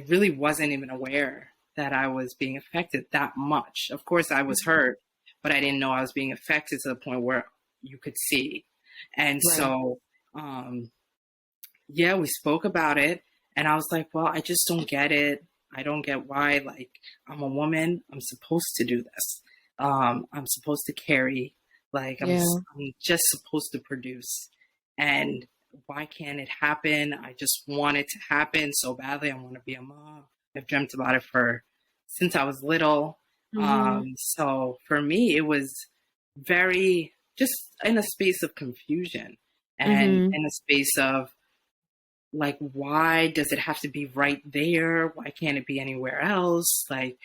B: really wasn't even aware that I was being affected that much. Of course, I was hurt, but I didn't know I was being affected to the point where you could see. And so, we spoke about it, and I was like, well, I just don't get it. I don't get why, I'm a woman, I'm supposed to do this. I'm supposed to carry, I'm just supposed to produce. And why can't it happen? I just want it to happen so badly. I want to be a mom. I've dreamt about it since I was little. So for me, it was very just in a space of confusion and in a space of why does it have to be right there? Why can't it be anywhere else? I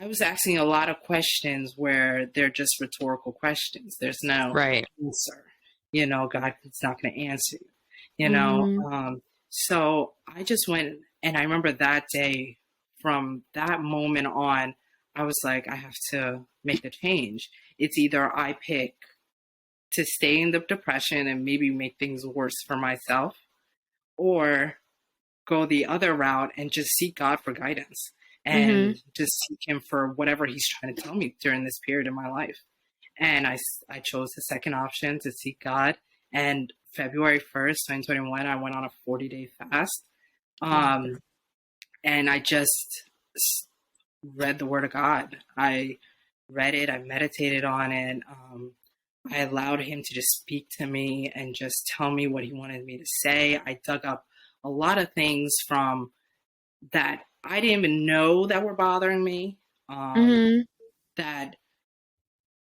B: was asking a lot of questions where they're just rhetorical questions. There's no answer. God is not going to answer you, So I just went, and I remember that day, from that moment on, I was like, I have to make a change. It's either I pick to stay in the depression and maybe make things worse for myself, or go the other route and just seek God for guidance and just seek him for whatever he's trying to tell me during this period of my life. And I chose the second option, to seek God. And February 1st, 2021, I went on a 40-day fast. And I just read the word of God. I read it. I meditated on it. I allowed him to just speak to me and just tell me what he wanted me to say. I dug up a lot of things from that I didn't even know that were bothering me. That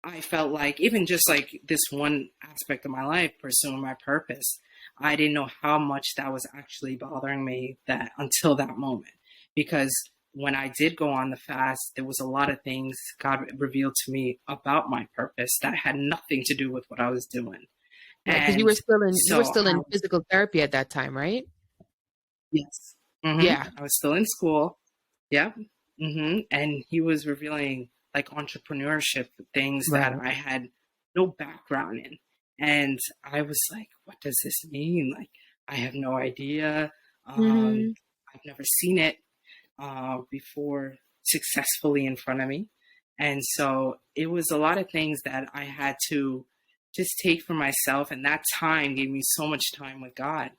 B: I felt like, even just this one aspect of my life, pursuing my purpose, I didn't know how much that was actually bothering me until that moment. Because when I did go on the fast, there was a lot of things God revealed to me about my purpose that had nothing to do with what I was doing.
A: Right, because
B: And
A: you were
B: so
A: still
B: I
A: in
B: was,
A: physical therapy at that time, right?
B: yes,
A: Yeah.
B: I was still in school. Yeah. And he was revealing like entrepreneurship things that
A: Right.
B: I had no background in. And I was like, what does this mean? Like, I have no idea.
A: Mm-hmm.
B: I've never seen it before successfully in front of me. And so it was a lot of things that I had to just take for myself. And that time gave me so much time with God.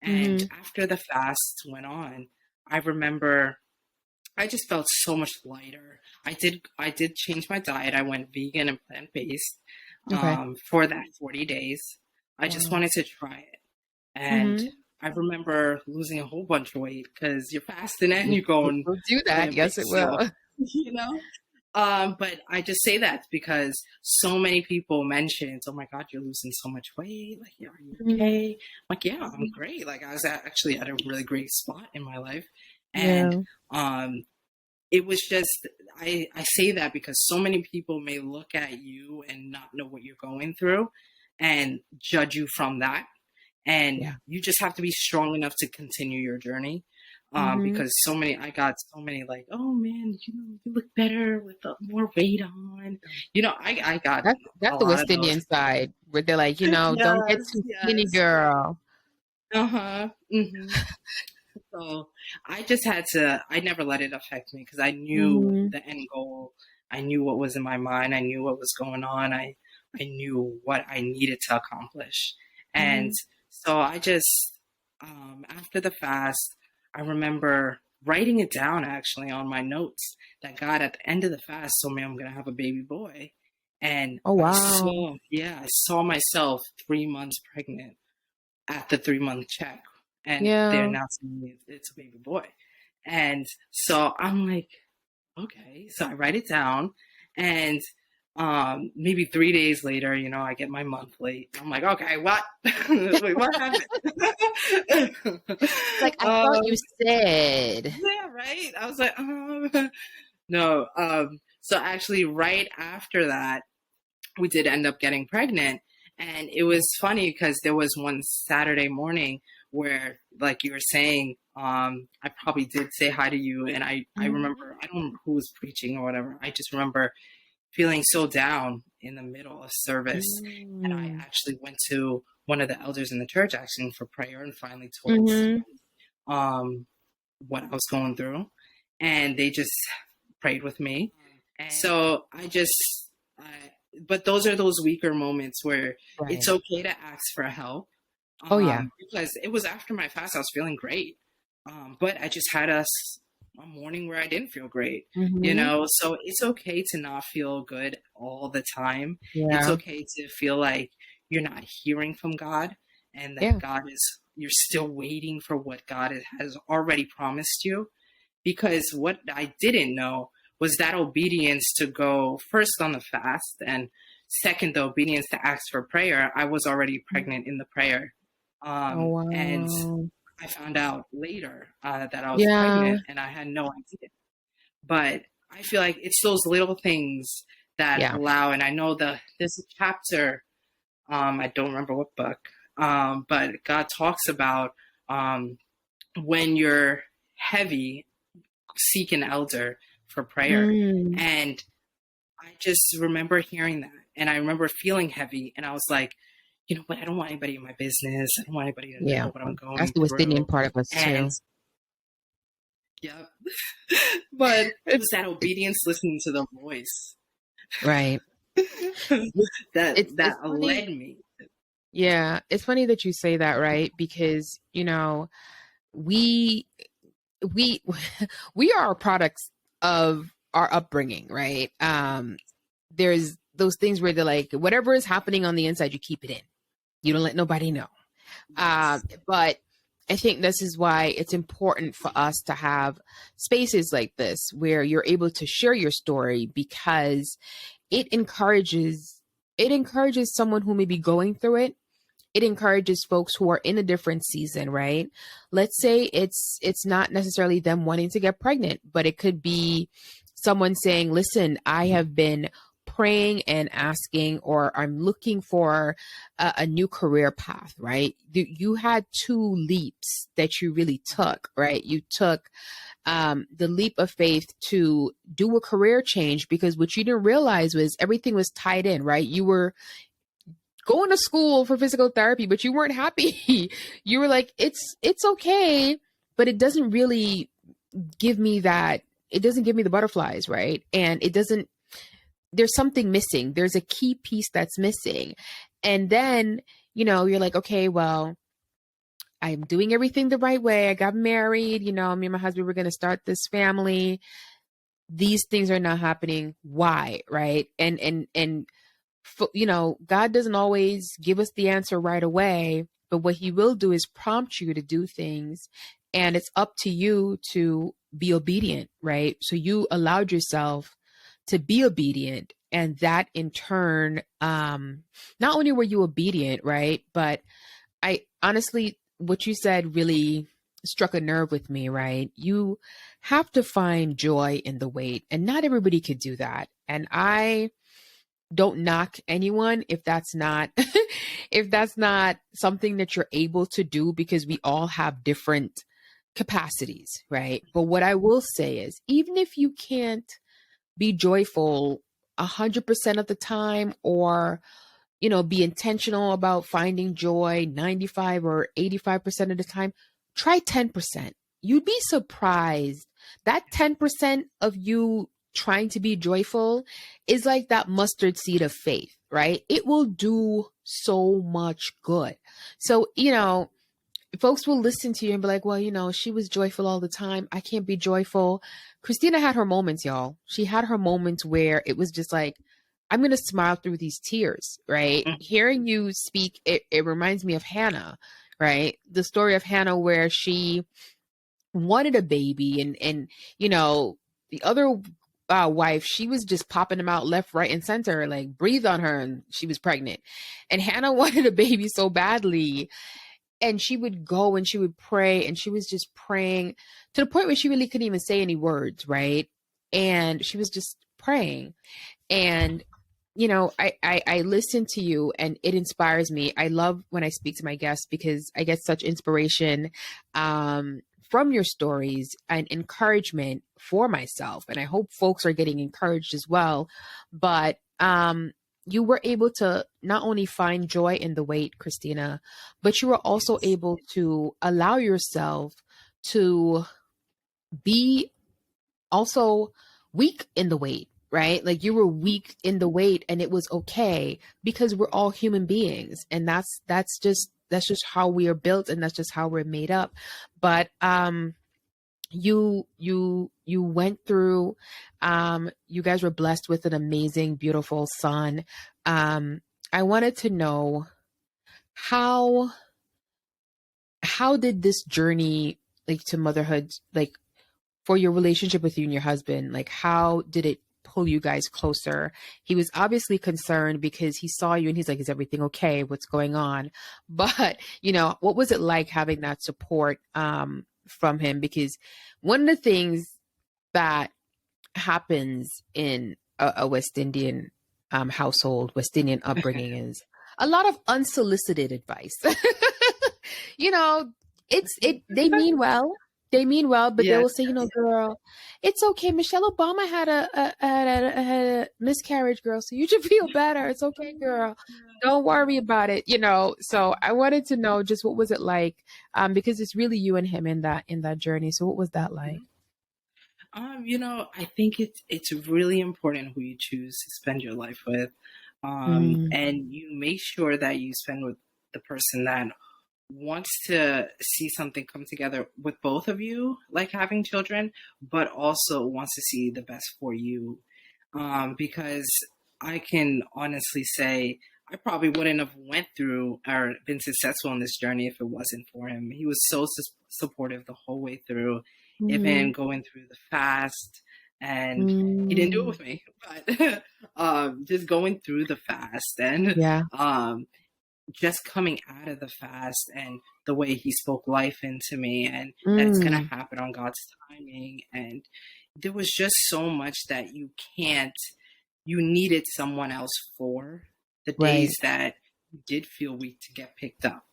B: And
A: Mm-hmm.
B: after the fast went on, I remember I just felt so much lighter. I did change my diet. I went vegan and plant-based
A: Okay.
B: for that 40 days. I just
A: Wow.
B: wanted to try it. And
A: Mm-hmm.
B: I remember losing a whole bunch of weight because you're fasting and you're
A: It
B: going
A: will do that. Yes, it
B: plant-based. So,
A: will.
B: you know, but I just say that because so many people mentioned, "Oh my God, you're losing so much weight. Like, yeah, are you
A: Mm-hmm.
B: okay?" I'm like, yeah, I'm great. Like, I was actually at a really great spot in my life, and
A: Yeah.
B: um, it was just I say that because so many people may look at you and not know what you're going through, and judge you from that, and
A: Yeah.
B: you just have to be strong enough to continue your journey.
A: Mm-hmm.
B: Because I got so many like, oh man, you look better with more weight on. I got
A: That's
B: a
A: the
B: lot of
A: West
B: those.
A: Indian side where they're like, don't get
B: Yes,
A: too skinny,
B: yes.
A: girl.
B: Uh-huh. So I never let it affect me because I knew
A: Mm-hmm.
B: the end goal. I knew what was in my mind. I knew what was going on. I knew what I needed to accomplish. And
A: Mm-hmm.
B: so after the fast, I remember writing it down actually on my notes that God at the end of the fast told me I'm going to have a baby boy. And
A: Oh wow.
B: I saw myself 3 months pregnant at the 3 month check, and they're
A: Yeah.
B: announcing me it's a baby boy. And so I'm like, okay. So I write it down, and maybe 3 days later, I get my monthly. I'm like, okay, what? Wait, what happened?
A: Like I thought
B: um,
A: you said.
B: yeah, right. I was like, no. So actually, right after that, we did end up getting pregnant. And it was funny because there was one Saturday morning where, like you were saying, I probably did say hi to you. And I
A: Mm-hmm.
B: remember, I don't remember who was preaching or whatever. I just remember feeling so down in the middle of service. And I
A: Mm-hmm.
B: actually went to one of the elders in the church asking for prayer and finally told
A: Mm-hmm.
B: um, what I was going through. And they just prayed with me. So but those are those weaker moments where it's
A: Right.
B: okay to ask for help.
A: Oh yeah.
B: Because it was after my fast, I was feeling great. But I just had a morning where I didn't feel great,
A: Mm-hmm.
B: so it's okay to not feel good all the time. It's
A: Yeah.
B: okay to feel like you're not hearing from God and that
A: Yeah.
B: you're still waiting for what God has already promised you. Because what I didn't know was that obedience to go first on the fast and second, the obedience to ask for prayer. I was already pregnant in the prayer.
A: Oh
B: And
A: wow.
B: I found out later that I was
A: Yeah.
B: pregnant and I had no idea. But I feel like it's those little things that
A: Yeah.
B: allow, and I know there's a chapter, I don't remember what book, but God talks about when you're heavy, seek an elder for prayer.
A: Mm.
B: And I just remember hearing that. And I remember feeling heavy. And I was like, you know what? I don't want anybody in my business. I don't want anybody to know
A: Yeah.
B: what I'm
A: That's
B: going
A: the West Indian
B: through.
A: part of us
B: And
A: too.
B: yeah, but it was
A: It's
B: that obedience, listening to the voice
A: right. It's
B: that
A: funny.
B: led me.
A: Yeah, it's funny that you say that, right? Because, we we we are products of our upbringing, right? There's those things where they're like, whatever is happening on the inside, you keep it in. You don't let nobody know.
B: Yes.
A: But I think this is why it's important for us to have spaces like this where you're able to share your story because it encourages someone who may be going through it it encourages folks who are in a different season, right? Let's say it's not necessarily them wanting to get pregnant, but it could be someone saying, listen, I have been praying and asking, or I'm looking for a new career path, right? You had two leaps that you really took, right? You took the leap of faith to do a career change, because what you didn't realize was everything was tied in, right? You were going to school for physical therapy, but you weren't happy. You were like, it's okay, but it doesn't really give me that. It doesn't give me the butterflies, right? And it doesn't, there's something missing. There's a key piece that's missing. And then, you're like, okay, well, I'm doing everything the right way. I got married, me and my husband were going to start this family. These things are not happening. Why? Right. And God doesn't always give us the answer right away, but what he will do is prompt you to do things, and it's up to you to be obedient, right? So you allowed yourself to be obedient, and that in turn, not only were you obedient, right? But I honestly, what you said really struck a nerve with me, right? You have to find joy in the wait, and not everybody could do that. And I don't knock anyone if that's not if that's not something that you're able to do, because we all have different capacities, right? But what I will say is, even if you can't be joyful 100% of the time, or be intentional about finding joy 95 or 85% of the time, try 10%. You'd be surprised. That 10% of you trying to be joyful is like that mustard seed of faith, right? It will do so much good. So, folks will listen to you and be like, well, she was joyful all the time. I can't be joyful. Christina had her moments, y'all. She had her moments where it was just like, I'm going to smile through these tears, right? Hearing you speak, it reminds me of Hannah, right? The story of Hannah, where she wanted a baby, and the other wife, she was just popping them out left, right, and center, like breathe on her, and she was pregnant. And Hannah wanted a baby so badly, and she would go and she would pray, and she was just praying to the point where she really couldn't even say any words, right? And she was just praying. And I listen to you, and it inspires me. I love when I speak to my guests, because I get such inspiration from your stories and encouragement for myself. And I hope folks are getting encouraged as well. But you were able to not only find joy in the wait, Christina, but you were also able to allow yourself to be also weak in the wait, right? Like you were weak in the wait, and it was okay, because we're all human beings, and that's just how we are built, and that's just how we're made up. But you went through, you guys were blessed with an amazing, beautiful son. I wanted to know how did this journey, like, to motherhood, like, for your relationship with you and your husband, like, how did it pull you guys closer? He was obviously concerned because he saw you and he's like, is everything okay? What's going on? But, what was it like having that support from him? Because one of the things that happens in a West Indian household, West Indian upbringing, is a lot of unsolicited advice. They mean well. They mean well, but they will say, girl, it's okay. Michelle Obama had a miscarriage, girl, so you should feel better. It's okay, girl. Don't worry about it. So I wanted to know just what was it like, because it's really you and him in that journey. So what was that like?
B: I think it's really important who you choose to spend your life with, and you make sure that you spend with the person that wants to see something come together with both of you, like having children, but also wants to see the best for you. Because I can honestly say I probably wouldn't have went through or been successful in this journey if it wasn't for him. He was so supportive the whole way through, even going through the fast. And he didn't do it with me, but just going through the fast and just coming out of the fast and the way he spoke life into me, and that it's going to happen on God's timing. And there was just so much that you needed someone else for the days that you did feel weak to get picked up.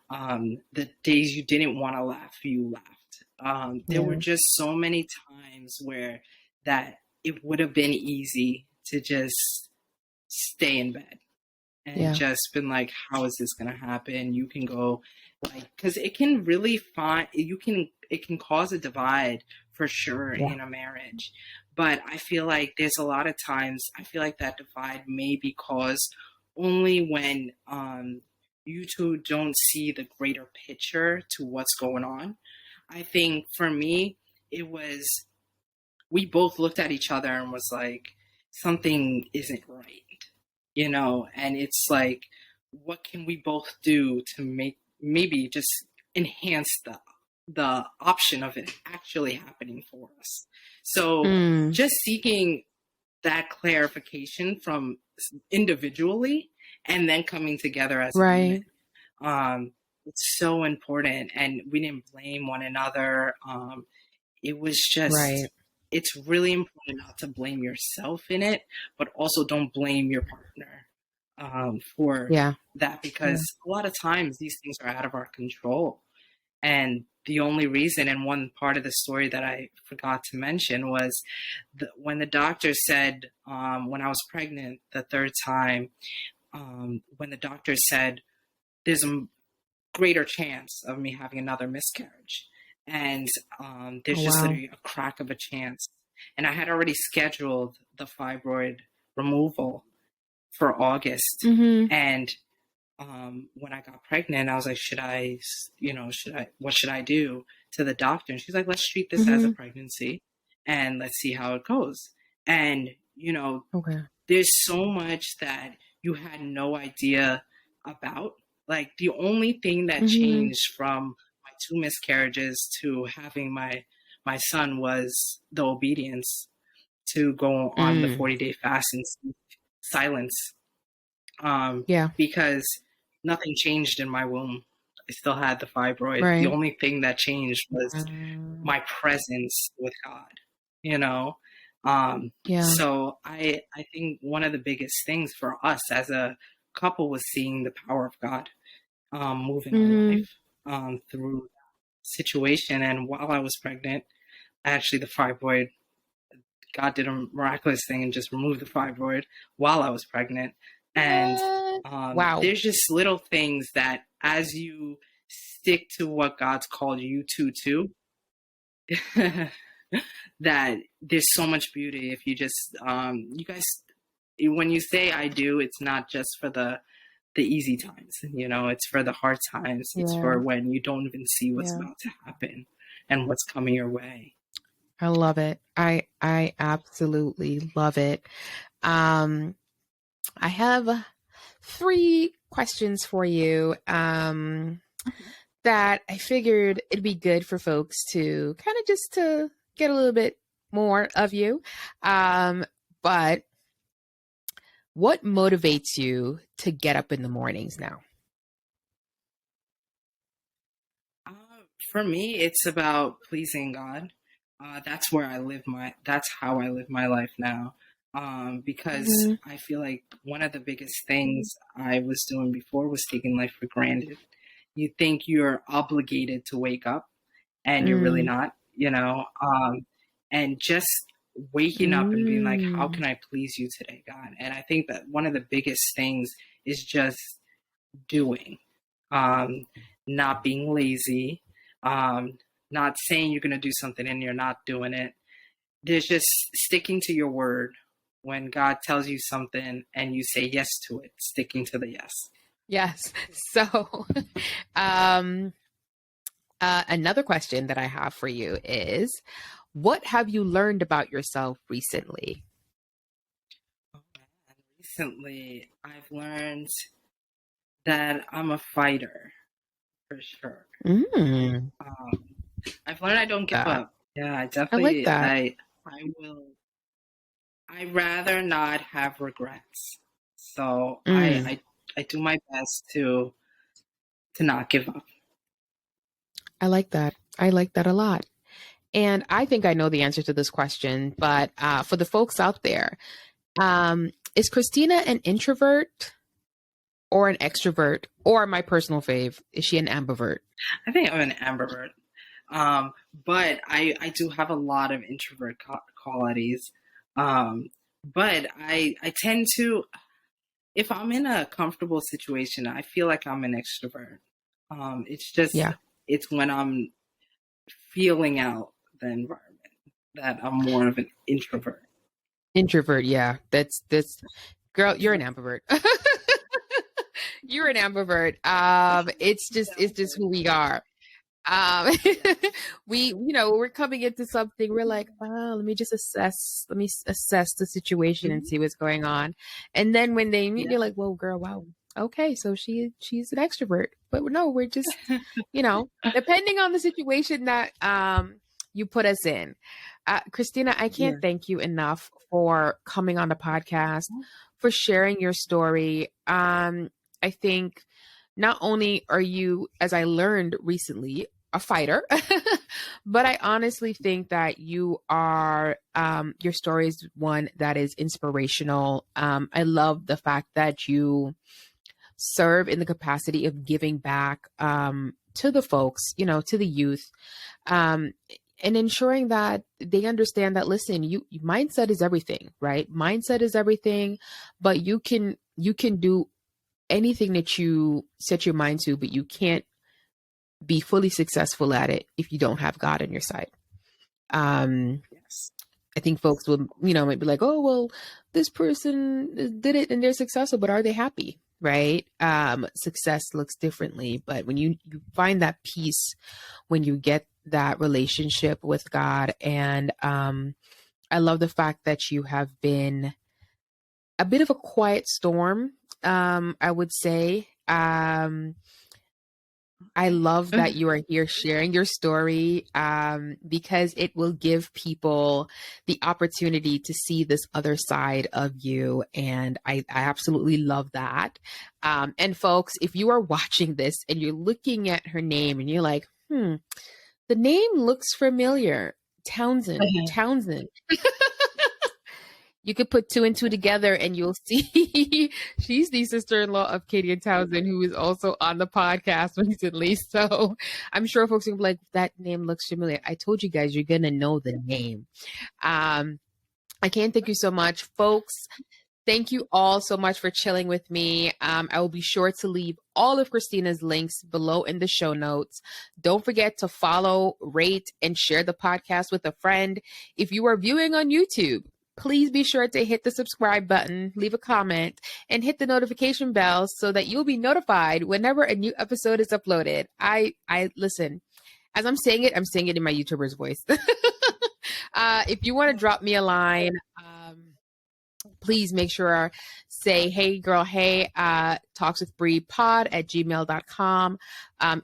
B: The days you didn't want to laugh, you laughed. There were just so many times where that it would have been easy to just stay in bed and just been like, how is this going to happen? You can go like, because it can really it can cause a divide for sure in a marriage. But I feel like there's a lot of times, I feel like that divide may be caused only when you two don't see the greater picture to what's going on. I think for me, it was, we both looked at each other and was like, something isn't right, you know? And it's like, what can we both do to maybe just enhance the option of it actually happening for us? So just seeking that clarification from individually and then coming together as a unit. It's so important. And we didn't blame one another. It was just, it's really important not to blame yourself in it, but also don't blame your partner for that, because a lot of times these things are out of our control. And the only reason, and one part of the story that I forgot to mention, was when the doctor said, when I was pregnant the third time, when the doctor said, there's a greater chance of me having another miscarriage. And there's just literally a crack of a chance. And I had already scheduled the fibroid removal for August. And when I got pregnant, I was like, what should I do to the doctor? And she's like, let's treat this as a pregnancy and let's see how it goes. And, you know, there's so much that you had no idea about. Like, the only thing that changed from my 2 miscarriages to having my son was the obedience to go on the 40-day fast and silence. Because nothing changed in my womb. I still had the fibroid. The only thing that changed was my presence with God, you know? So I think one of the biggest things for us as a couple was seeing the power of God move in our life through that situation. And while I was pregnant, actually the fibroid, God did a miraculous thing and just removed the fibroid while I was pregnant. And there's just little things that as you stick to what God's called you to that there's so much beauty if you just, you guys, when you say I do, it's not just for the easy times, you know, it's for the hard times. It's for when you don't even see what's about to happen and what's coming your way.
A: I love it. I absolutely love it. I have 3 questions for you that I figured it'd be good for folks to kind of just to get a little bit more of you. But what motivates you to get up in the mornings now?
B: For me, it's about pleasing God. That's how I live my life now. Because I feel like one of the biggest things I was doing before was taking life for granted. You think you're obligated to wake up and you're really not, you know, and just waking up and being like, how can I please you today, God? And I think that one of the biggest things is just doing, not being lazy, not saying you're going to do something and you're not doing it. There's just sticking to your word. When God tells you something and you say yes to it, sticking to the yes.
A: Yes. So another question that I have for you is, what have you learned about yourself recently?
B: Recently, I've learned that I'm a fighter, for sure. I've learned I don't give up. Yeah, I definitely, I will. I'd rather not have regrets. So I I do my best to not give up.
A: I like that. I like that a lot. And I think I know the answer to this question, but for the folks out there, is Christina an introvert or an extrovert, or my personal fave, is she an ambivert?
B: I think I'm an ambivert. But I do have a lot of introvert qualities. But I tend to, if I'm in a comfortable situation, I feel like I'm an extrovert. It's just,
A: Yeah.
B: it's when I'm feeling out the environment that I'm more of an introvert.
A: Introvert, yeah. That's girl, you're an ambivert. You're an ambivert. It's just who we are. We're coming into something, we're like, oh, let me assess the situation and see what's going on. And then when they meet, you're like, whoa, girl, wow. Okay, so she's an extrovert. But no, we're just, depending on the situation that you put us in. Christina, I can't thank you enough for coming on the podcast, for sharing your story. I think not only are you, as I learned recently, a fighter, but I honestly think that you are, your story is one that is inspirational. I love the fact that you serve in the capacity of giving back to the folks, to the youth, and ensuring that they understand that, listen, mindset is everything, right? Mindset is everything, but you can do anything that you set your mind to, but you can't be fully successful at it if you don't have God on your side.
B: Yes.
A: I think folks will, might be like, oh, well, this person did it and they're successful, but are they happy? Right? Success looks differently, but when you find that peace, when you get that relationship with God, and I love the fact that you have been a bit of a quiet storm, I would say. I love that you are here sharing your story, because it will give people the opportunity to see this other side of you. And I absolutely love that. And folks, if you are watching this and you're looking at her name and you're like, the name looks familiar. Townsend. You could put two and two together and you'll see she's the sister-in-law of Katie and Townsend, who is also on the podcast recently. So I'm sure folks will be like, that name looks familiar. I told you guys, you're going to know the name. I can't thank you so much, folks. Thank you all so much for chilling with me. I will be sure to leave all of Christina's links below in the show notes. Don't forget to follow, rate, and share the podcast with a friend. If you are viewing on YouTube, please be sure to hit the subscribe button, leave a comment, and hit the notification bell so that you'll be notified whenever a new episode is uploaded. I listen, as I'm saying it in my YouTuber's voice. If you want to drop me a line, please make sure say, hey girl, hey, talks with Bri pod at gmail.com.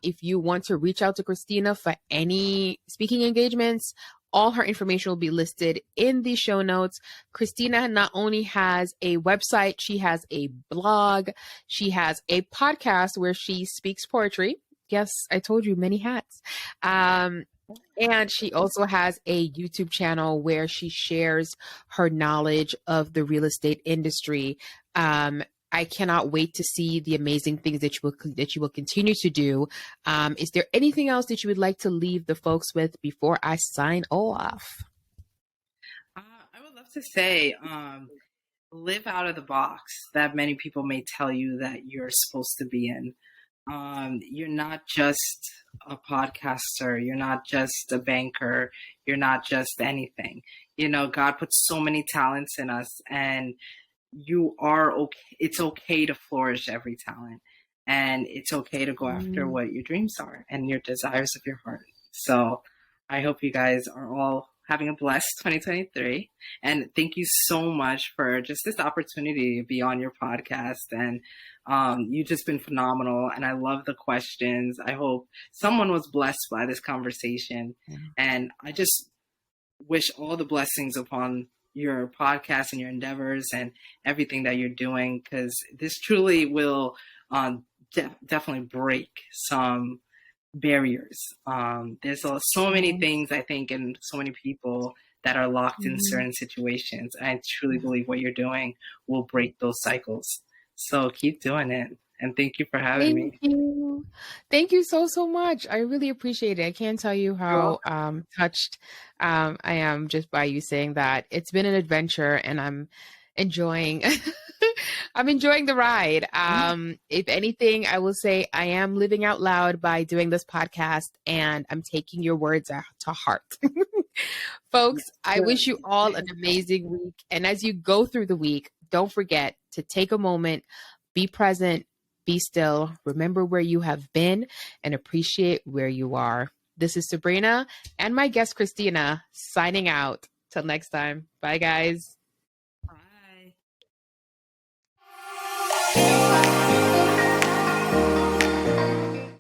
A: If you want to reach out to Christina for any speaking engagements, all her information will be listed in the show notes. Christina not only has a website, she has a blog, she has a podcast where she speaks poetry. Yes, I told you, many hats. And she also has a YouTube channel where she shares her knowledge of the real estate industry. I cannot wait to see the amazing things that you will continue to do. Is there anything else that you would like to leave the folks with before I sign off?
B: I would love to say, live out of the box that many people may tell you that you're supposed to be in. You're not just a podcaster. You're not just a banker. You're not just anything. God put so many talents in us, and you are okay. It's okay to flourish every talent, and it's okay to go after what your dreams are and your desires of your heart. So I hope you guys are all having a blessed 2023. And thank you so much for just this opportunity to be on your podcast. And you've just been phenomenal. And I love the questions. I hope someone was blessed by this conversation. And I just wish all the blessings upon your podcast and your endeavors and everything that you're doing, because this truly will definitely break some barriers. There's so many things, I think, and so many people that are locked in certain situations. I truly believe what you're doing will break those cycles. So keep doing it. And thank you for having me.
A: Thank you. Thank you so, so much. I really appreciate it. I can't tell you how touched I am just by you saying that. It's been an adventure and I'm enjoying I'm enjoying the ride. If anything, I will say I am living out loud by doing this podcast and I'm taking your words to heart. Folks, I wish you all an amazing week. And as you go through the week, don't forget to take a moment, be present, be still, remember where you have been, and appreciate where you are. This is Sabrina and my guest, Christina, signing out. Till next time. Bye, guys.